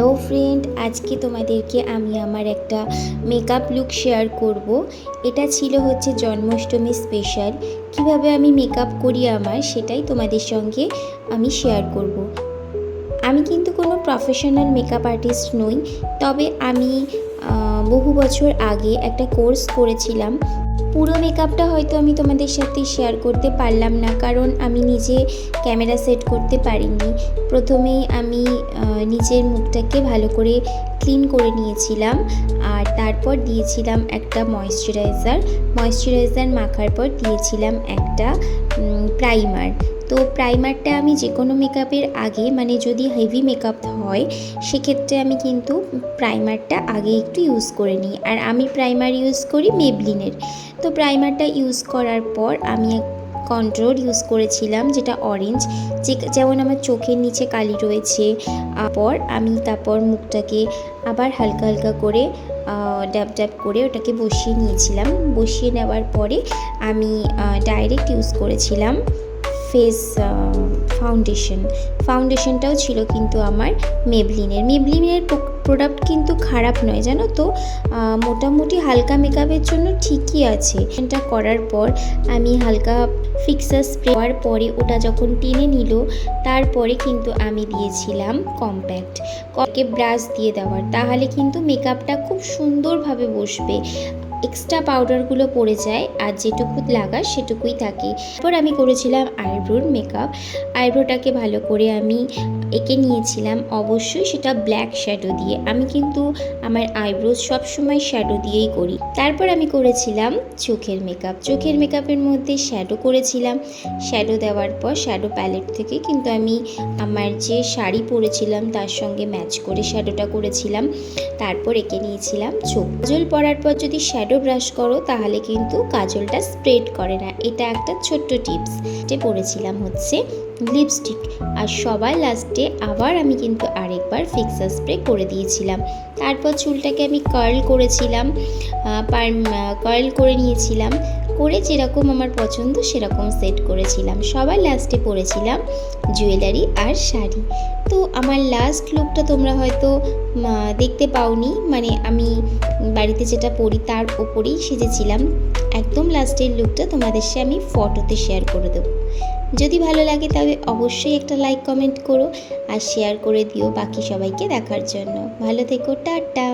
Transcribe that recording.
Hello friend, আজকে তোমাদেরকে আমি আমার একটা মেকআপ লুক শেয়ার করব। এটা ছিল হচ্ছে জন্মাষ্টমী স্পেশাল। কিভাবে আমি মেকআপ করি আমার, সেটাই তোমাদের সঙ্গে আমি শেয়ার করব। আমি কিন্তু কোনো প্রফেশনাল মেকআপ আর্টিস্ট নই, তবে আমি বহু বছর আগে একটা কোর্স করেছিলাম। পুরো মেকআপটা হয়তো আমি তোমাদের সাথে শেয়ার করতে পারলাম না, কারণ আমি নিজে ক্যামেরা সেট করতে পারিনি। প্রথমেই আমি নিজের মুখটাকে ভালো করে ক্লিন করে নিয়েছিলাম, আর তারপর দিয়েছিলাম একটা ময়শ্চারাইজার মাখার পর দিয়েছিলাম একটা প্রাইমার। তো প্রাইমারটা আমি যে কোনো মেকআপের আগে, মানে যদি হেভি মেকআপ হয় সেক্ষেত্রে আমি কিন্তু প্রাইমারটা আগে একটু ইউজ করে নিই। আর আমি প্রাইমার ইউজ করি মেবলিনের। তো প্রাইমারটা ইউজ করার পর আমি কন্ট্রোল ইউজ করেছিলাম, যেটা অরেঞ্জ, যেমন আমার চোখের নিচে কালি রয়েছে। তারপর মুখটাকে আবার হালকা হালকা করে ড্যাব ড্যাব করে ওটাকে বসিয়ে নিয়েছিলাম। বসিয়ে নেওয়ার পরে আমি ডাইরেক্ট ইউজ করেছিলাম ফেস ফাউন্ডেশনটাও ছিল কিন্তু আমার মেবলিনের প্রোডাক্ট কিন্তু খারাপ নয়, জানো তো। মোটামুটি হালকা মেকআপের জন্য ঠিকই আছে। এটা করার পর আমি হালকা ফিক্সার স্প্রে হওয়ার পরে ওটা যখন টেনে নিল, তারপরে কিন্তু আমি দিয়েছিলাম কম্প্যাক্টকে ব্রাশ দিয়ে দেওয়ার, তাহলে কিন্তু মেকআপটা খুব সুন্দরভাবে বসবে। এক্সট্রা পাউডারগুলো পড়ে যায়, আর যেটুকু লাগার সেটুকুই থাকে। তারপর আমি করেছিলাম আইব্রোর মেকআপ। আইব্রোটাকে ভালো করে আমি এঁকে নিয়েছিলাম, অবশ্যই সেটা ব্ল্যাক শ্যাডো দিয়ে। আমি কিন্তু আমার আইব্রোজ সবসময় শ্যাডো দিয়েই করি। তারপর আমি করেছিলাম চোখের মেকআপের মধ্যে শ্যাডো করেছিলাম। শ্যাডো দেওয়ার পর শ্যাডো প্যালেট থেকে কিন্তু আমি আমার যে শাড়ি পরেছিলাম তার সঙ্গে ম্যাচ করে শ্যাডোটা করেছিলাম। তারপর এঁকে নিয়েছিলাম চোখ। কাজল পরার পর যদি শ্যাডো ব্রাশ করো তাহলে কিন্তু কাজলটা স্প্রেড করে না, এটা একটা ছোট্ট টিপস। পরেছিলাম হচ্ছে লিপস্টিক, আর সবার লাস্টে আবার আমি কিন্তু আরেকবার ফিক্সার স্প্রে করে দিয়েছিলাম। তারপর চুলটাকে আমি কার্ল করে নিয়েছিলাম, করে যেরকম আমার পছন্দ সেরকম সেট করেছিলাম। সবার লাস্টে পরেছিলাম জুয়েলারি আর শাড়ি। তো আমার লাস্ট লুকটা তোমরা হয়তো দেখতে পাওনি, মানে আমি বাড়িতে যেটা পরি তার ওপরেই সেজেছিলাম। একদম লাস্টের লুকটা তোমাদের সাথে আমি ফটোতে শেয়ার করে দেবো। যদি ভালো লাগে তবে অবশ্যই একটা লাইক কমেন্ট করো, আর শেয়ার করে দিও বাকি সবাইকে দেখার জন্য। ভালো থেকো, টাটা।